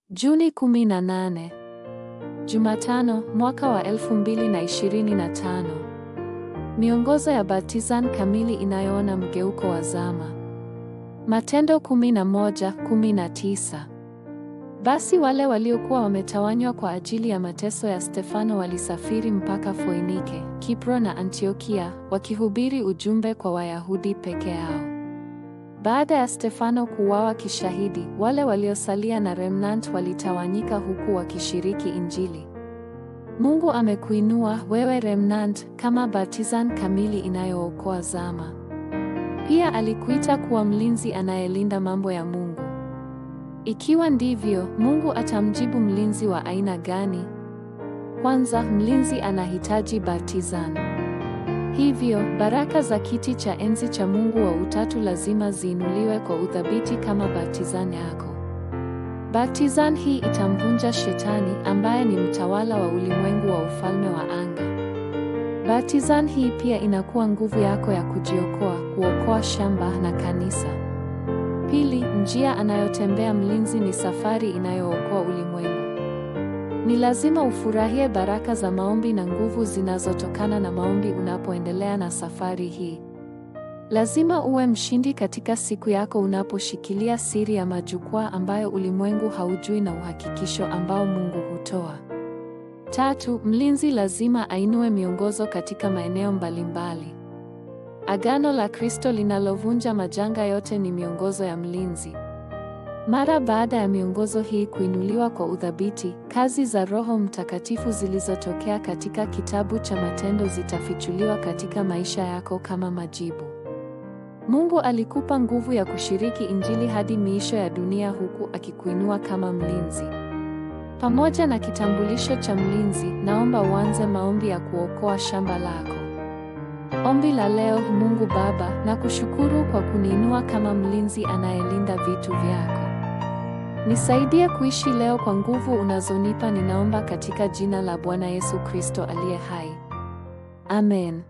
Juni 18. Jumatano, mwaka wa 2025. Miongozo ya Baptizan kamili inayoona mgeuko wa zama. Matendo 11:19. Basi wale waliokuwa wametawanywa kwa ajili ya mateso ya Stefano walisafiri mpaka Foinike, Kipro na Antiokia, wakihubiri ujumbe kwa Wayahudi peke yao. Baada ya Stefano kuuawa kishahidi, wale waliosalia na remnant walitawanyika huku wakishiriki Injili. Mungu amekuinua wewe remnant kama Baptizan kamili inayookoa zama. Pia alikuita kuwa mlinzi anayelinda mambo ya Mungu. Ikiwa ndivyo, Mungu atamjibu mlinzi wa aina gani? Kwanza, mlinzi anahitaji Baptizan. Hivyo, baraka za kiti cha enzi cha Mungu wa Utatu lazima ziinuliwe kwa uthabiti kama Baptizan yako. Baptizan hii itamvunja Shetani ambaye ni mtawala wa ulimwengu wa ufalme wa anga. Baptizan hii pia inakuwa nguvu yako ya kujiokoa, kuokoa shamba na kanisa. Pili, njia anayotembea mlinzi ni safari inayookoa ulimwengu. Ni lazima ufurahie baraka za maombi na nguvu zinazotokana na maombi unapoendelea na safari hii. Lazima uwe mshindi katika siku yako unaposhikilia siri ya majukwaa ambayo ulimwengu haujui na uhakikisho ambao Mungu hutoa. Tatu, mlinzi lazima ainue miongozo katika maeneo mbalimbali. Agano la Kristo linalovunja majanga yote ni miongozo ya mlinzi. Mara baada ya miongozo hii kuinuliwa kwa uthabiti, kazi za Roho Mtakatifu zilizotokea katika kitabu cha Matendo zitafichuliwa katika maisha yako kama majibu. Mungu alikupa nguvu ya kushiriki Injili hadi miisho ya dunia huku akikuinua kama mlinzi. Pamoja na kitambulisho cha mlinzi, naomba uanze maombi ya kuokoa shamba lako. Ombi la leo: Mungu Baba, nakushukuru kwa kuniinua kama mlinzi anayelinda vitu vyako. Nisaidie kuishi leo kwa nguvu unazonipa, ninaomba katika jina la Bwana Yesu Kristo aliye hai. Amen.